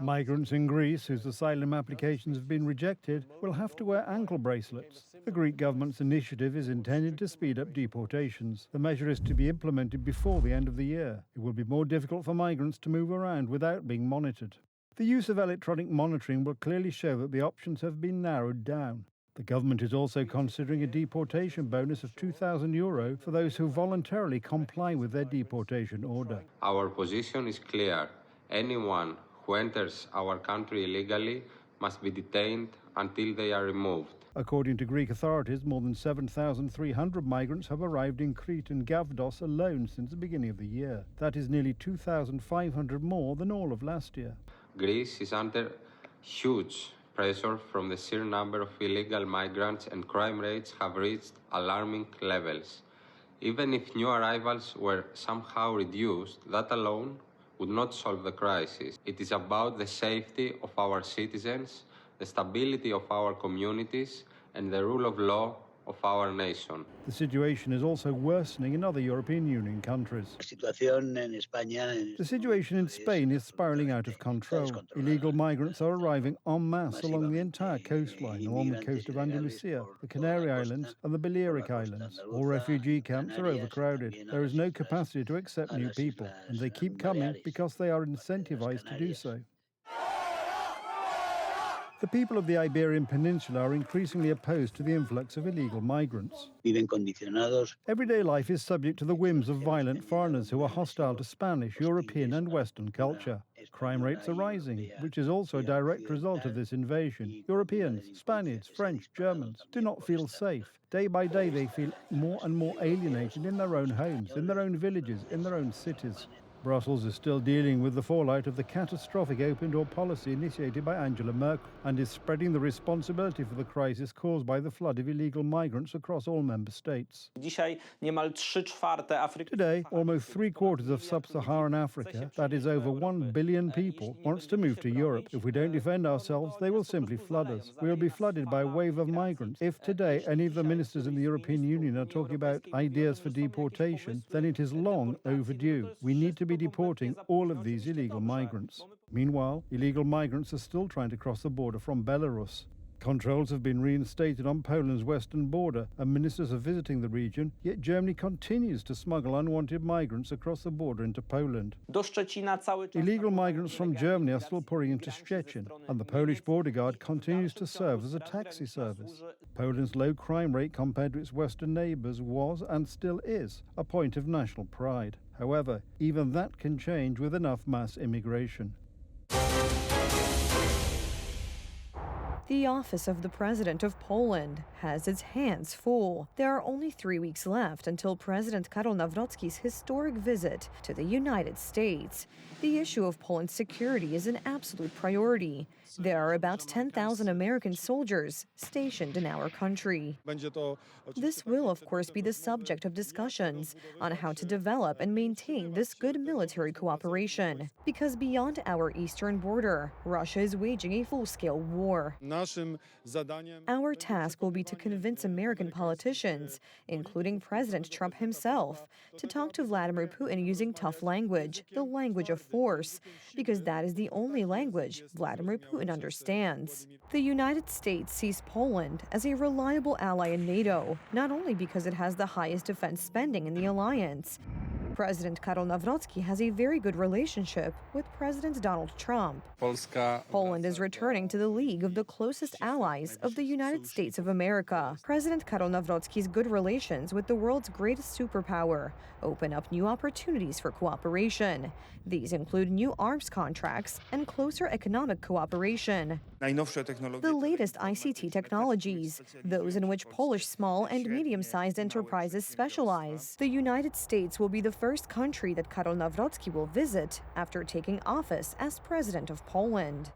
Migrants in Greece whose asylum applications have been rejected will have to wear ankle bracelets. The Greek government's initiative is intended to speed up deportations. The measure is to be implemented before the end of the year. It will be more difficult for migrants to move around without being monitored. The use of electronic monitoring will clearly show that the options have been narrowed down. The government is also considering a deportation bonus of €2,000 for those who voluntarily comply with their deportation order. Our position is clear. Anyone who enters our country illegally must be detained until they are removed. According to Greek authorities, more than 7,300 migrants have arrived in Crete and Gavdos alone since the beginning of the year. That is nearly 2,500 more than all of last year. Greece is under huge pressure from the sheer number of illegal migrants, and crime rates have reached alarming levels. Even if new arrivals were somehow reduced, that alone would not solve the crisis. It is about the safety of our citizens, the stability of our communities, and the rule of law of our nation. The situation is also worsening in other European Union countries. The situation in Spain is spiraling out of control. Illegal migrants are arriving en masse along the entire coastline, along the coast of Andalusia, the Canary Islands and the Balearic Islands. All refugee camps are overcrowded. There is no capacity to accept new people, and they keep coming because they are incentivized to do so. The people of the Iberian Peninsula are increasingly opposed to the influx of illegal migrants. Everyday life is subject to the whims of violent foreigners who are hostile to Spanish, European and Western culture. Crime rates are rising, which is also a direct result of this invasion. Europeans, Spaniards, French, Germans do not feel safe. Day by day they feel more and more alienated in their own homes, in their own villages, in their own cities. Brussels is still dealing with the fallout of the catastrophic open-door policy initiated by Angela Merkel and is spreading the responsibility for the crisis caused by the flood of illegal migrants across all member states. Today, almost three-quarters of sub-Saharan Africa, that is over 1 billion people, wants to move to Europe. If we don't defend ourselves, they will simply flood us. We will be flooded by a wave of migrants. If today any of the ministers in the European Union are talking about ideas for deportation, then it is long overdue. We need to be deporting all of these illegal migrants. Meanwhile, illegal migrants are still trying to cross the border from Belarus. Controls have been reinstated on Poland's western border, and ministers are visiting the region, yet Germany continues to smuggle unwanted migrants across the border into Poland. Illegal migrants from Germany are still pouring into Szczecin, and the Polish border guard continues to serve as a taxi service. Poland's low crime rate compared to its western neighbours was, and still is, a point of national pride. However, even that can change with enough mass immigration. The office of the President of Poland has its hands full. There are only 3 weeks left until President Karol Nawrocki's historic visit to the United States. The issue of Poland's security is an absolute priority. There are about 10,000 American soldiers stationed in our country. This will, of course, be the subject of discussions on how to develop and maintain this good military cooperation. Because beyond our eastern border, Russia is waging a full-scale war. Our task will be to convince American politicians, including President Trump himself, to talk to Vladimir Putin using tough language, the language of force, because that is the only language Vladimir Putin understands. The United States sees Poland as a reliable ally in NATO, not only because it has the highest defense spending in the alliance. President Karol Nawrocki has a very good relationship with President Donald Trump. Poland is returning to the league of the closest allies of the United States of America. President Karol Nawrocki's good relations with the world's greatest superpower open up new opportunities for cooperation. These include new arms contracts and closer economic cooperation. The latest ICT technologies, those in which Polish small and medium-sized enterprises specialize. The United States will be the first country that Karol Nawrocki will visit after taking office as President of Poland.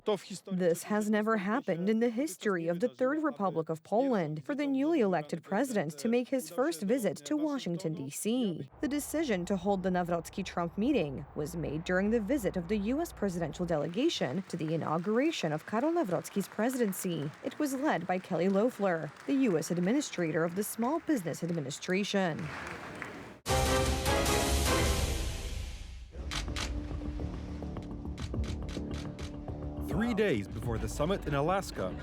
This has never happened in the history of the Third Republic of Poland for the newly elected president to make his first visit to Washington, D.C. The decision to hold the Nawrocki-Trump meeting was made during the visit of the U.S. presidential delegation to the inauguration of Karol Nawrocki's presidency. It was led by Kelly Loeffler, the U.S. Administrator of the Small Business Administration. days before the summit in Alaska,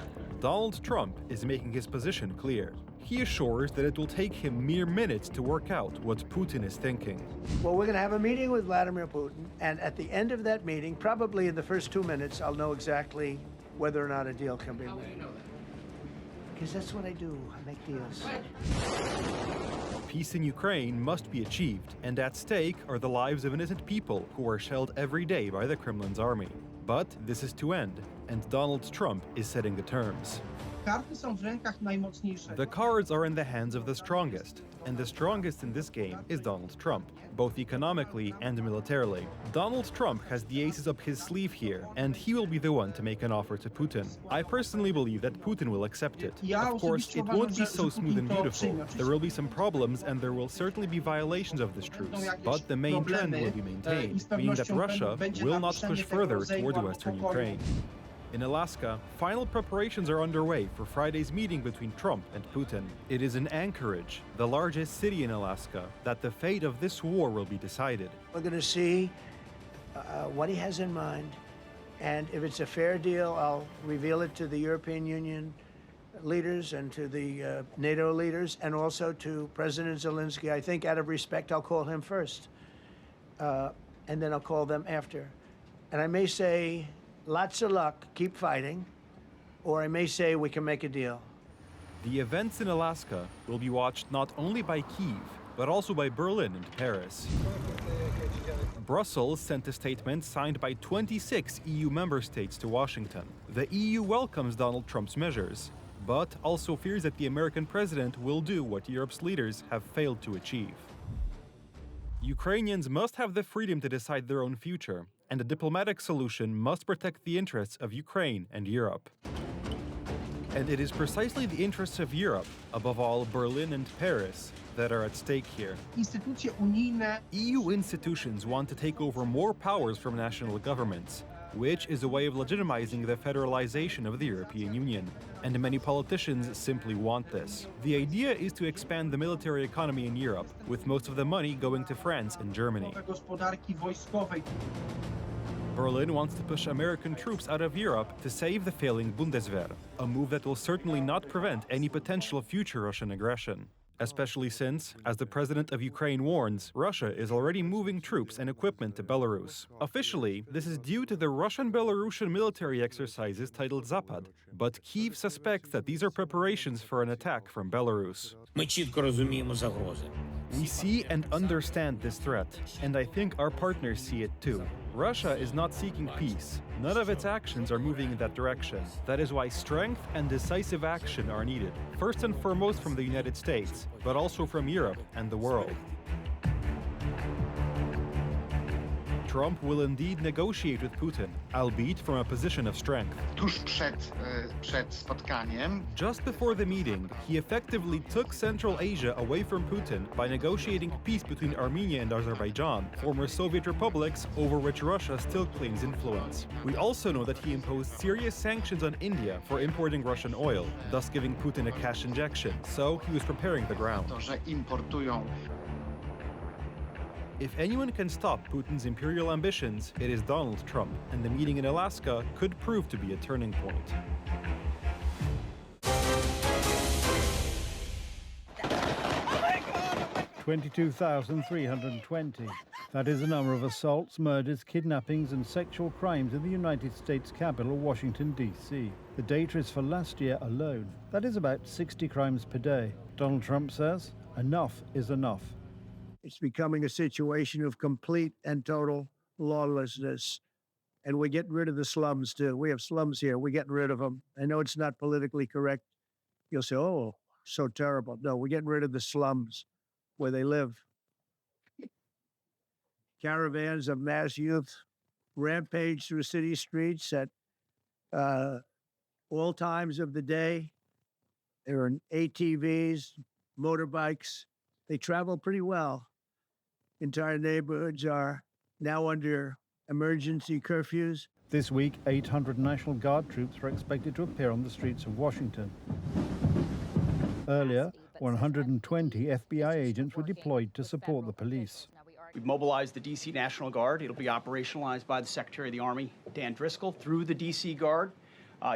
Donald Trump is making his position clear. He assures that it will take him mere minutes to work out what Putin is thinking. Well, we're going to have a meeting with Vladimir Putin, and at the end of that meeting, probably in the first 2 minutes, I'll know exactly whether or not a deal can be made. Because that's what I do, I make deals. Peace in Ukraine must be achieved, and at stake are the lives of innocent people who are shelled every day by the Kremlin's army. But this is to end, and Donald Trump is setting the terms. The cards are in the hands of the strongest, and the strongest in this game is Donald Trump, both economically and militarily. Donald Trump has the aces up his sleeve here, and he will be the one to make an offer to Putin. I personally believe that Putin will accept it. Of course, it won't be so smooth and beautiful. There will be some problems, and there will certainly be violations of this truce. But the main trend will be maintained, meaning that Russia will not push further toward Western Ukraine. In Alaska, final preparations are underway for Friday's meeting between Trump and Putin. It is in Anchorage, the largest city in Alaska, that the fate of this war will be decided. We're going to see what he has in mind, and if it's a fair deal, I'll reveal it to the European Union leaders and to the NATO leaders, and also to President Zelensky. I think out of respect, I'll call him first, and then I'll call them after. And I may say, lots of luck, keep fighting, or I may say we can make a deal. The events in Alaska will be watched not only by Kyiv, but also by Berlin and Paris. Brussels sent a statement signed by 26 EU member states to Washington. The EU welcomes Donald Trump's measures, but also fears that the American president will do what Europe's leaders have failed to achieve. Ukrainians must have the freedom to decide their own future, and a diplomatic solution must protect the interests of Ukraine and Europe. And it is precisely the interests of Europe, above all Berlin and Paris, that are at stake here. EU institutions want to take over more powers from national governments, which is a way of legitimizing the federalization of the European Union. And many politicians simply want this. The idea is to expand the military economy in Europe, with most of the money going to France and Germany. Berlin wants to push American troops out of Europe to save the failing Bundeswehr, a move that will certainly not prevent any potential future Russian aggression. Especially since, as the president of Ukraine warns, Russia is already moving troops and equipment to Belarus. Officially, this is due to the Russian-Belarusian military exercises titled Zapad, but Kyiv suspects that these are preparations for an attack from Belarus. We see and understand this threat, and I think our partners see it too. Russia is not seeking peace. None of its actions are moving in that direction. That is why strength and decisive action are needed, first and foremost from the United States, but also from Europe and the world. Trump will indeed negotiate with Putin, albeit from a position of strength. Just before the meeting, he effectively took Central Asia away from Putin by negotiating peace between Armenia and Azerbaijan, former Soviet republics over which Russia still claims influence. We also know that he imposed serious sanctions on India for importing Russian oil, thus giving Putin a cash injection, so he was preparing the ground. If anyone can stop Putin's imperial ambitions, it is Donald Trump, and the meeting in Alaska could prove to be a turning point. $22,320. That is the number of assaults, murders, kidnappings, and sexual crimes in the United States capital, Washington, D.C. The data is for last year alone. That is about 60 crimes per day. Donald Trump says, enough is enough. It's becoming a situation of complete and total lawlessness. And we're getting rid of the slums, too. We have slums here. We're getting rid of them. I know it's not politically correct. You'll say, oh, so terrible. No, we're getting rid of the slums where they live. Caravans of mass youth rampage through city streets at all times of the day. There are ATVs, motorbikes. They travel pretty well. Entire neighborhoods are now under emergency curfews. This week, 800 National Guard troops are expected to appear on the streets of Washington. Earlier, 120 FBI agents were deployed to support the police. We've mobilized the D.C. National Guard. It'll be operationalized by the Secretary of the Army, Dan Driscoll, through the D.C. Guard.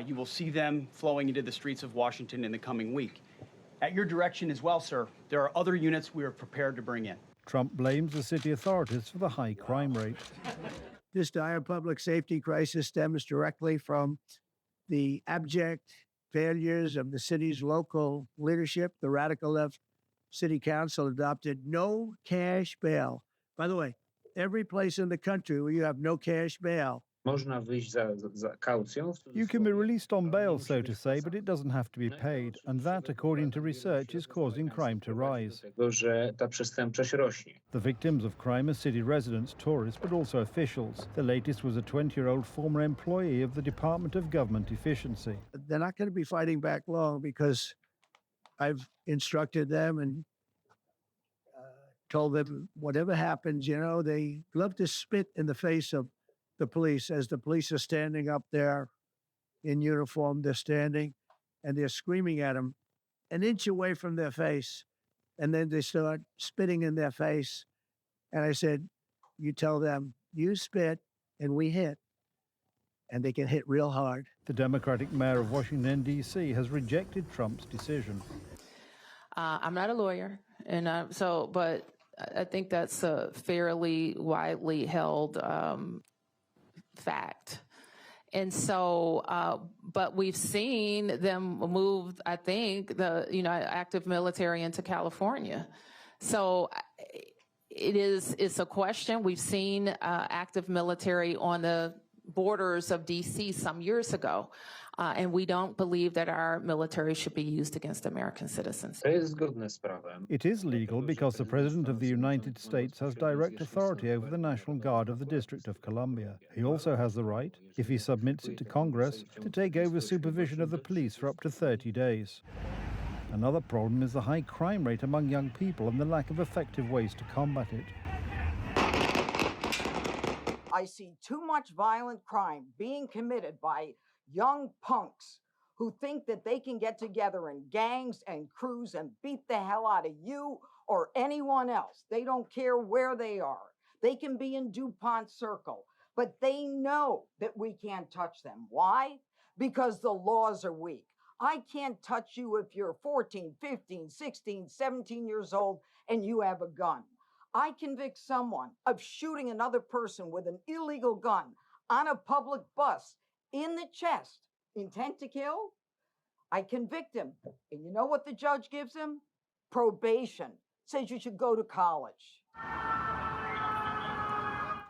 You will see them flowing into the streets of Washington in the coming week. At your direction as well, sir, there are other units we are prepared to bring in. Trump blames the city authorities for the high crime rate. This dire public safety crisis stems directly from the abject failures of the city's local leadership. The radical left city council adopted no cash bail. By the way, every place in the country where you have no cash bail, you can be released on bail, so to say, but it doesn't have to be paid. And that, according to research, is causing crime to rise. The victims of crime are city residents, tourists, but also officials. The latest was a 20-year-old former employee of the Department of Government Efficiency. They're not going to be fighting back long because I've instructed them and told them whatever happens, they love to spit in the face of the police. As the police are standing up there in uniform, they're standing and they're screaming at them an inch away from their face. And then they start spitting in their face. And I said, you tell them, you spit and we hit. And they can hit real hard. The Democratic mayor of Washington, D.C. has rejected Trump's decision. I'm not a lawyer, but I think that's a fairly widely held fact. And so, but we've seen them move, I think, the active military into California. So it's a question. We've seen active military on the borders of D.C. some years ago. And we don't believe that our military should be used against American citizens. It is legal because the President of the United States has direct authority over the National Guard of the District of Columbia. He also has the right, if he submits it to Congress, to take over supervision of the police for up to 30 days. Another problem is the high crime rate among young people and the lack of effective ways to combat it. I see too much violent crime being committed by young punks who think that they can get together in gangs and crews and beat the hell out of you or anyone else. They don't care where they are. They can be in DuPont Circle, but they know that we can't touch them. Why? Because the laws are weak. I can't touch you if you're 14, 15, 16, 17 years old and you have a gun. I convict someone of shooting another person with an illegal gun on a public bus in the chest, intent to kill, I convict him. And you know what the judge gives him? Probation. Says you should go to college.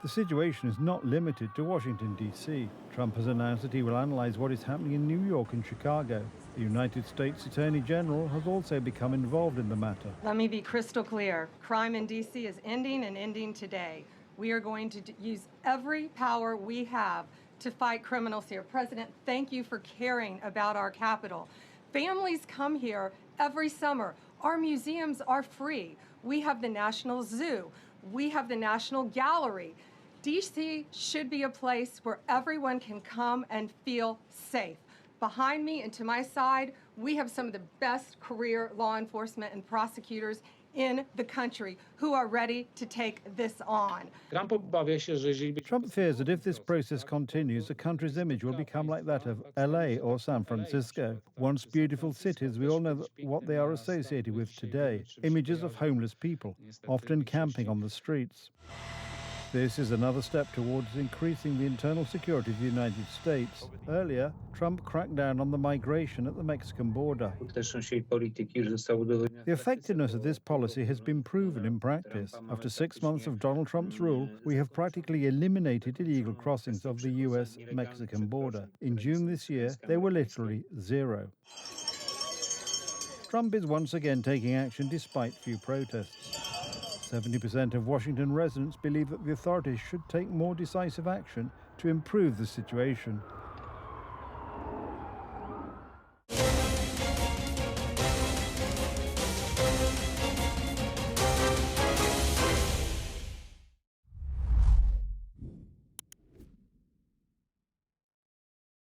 The situation is not limited to Washington, D.C. Trump has announced that he will analyze what is happening in New York and Chicago. The United States Attorney General has also become involved in the matter. Let me be crystal clear. Crime in D.C. is ending and ending today. We are going to use every power we have to fight criminals here. President, thank you for caring about our capital. Families come here every summer. Our museums are free. We have the National Zoo. We have the National Gallery. DC should be a place where everyone can come and feel safe. Behind me and to my side, we have some of the best career law enforcement and prosecutors in the country who are ready to take this on. Trump fears that if this process continues, the country's image will become like that of LA or San Francisco. Once beautiful cities, we all know what they are associated with today. Images of homeless people, often camping on the streets. This is another step towards increasing the internal security of the United States. Earlier, Trump cracked down on the migration at the Mexican border. The effectiveness of this policy has been proven in practice. After 6 months of Donald Trump's rule, we have practically eliminated illegal crossings of the US-Mexican border. In June this year, they were literally zero. Trump is once again taking action despite few protests. 70% of Washington residents believe that the authorities should take more decisive action to improve the situation.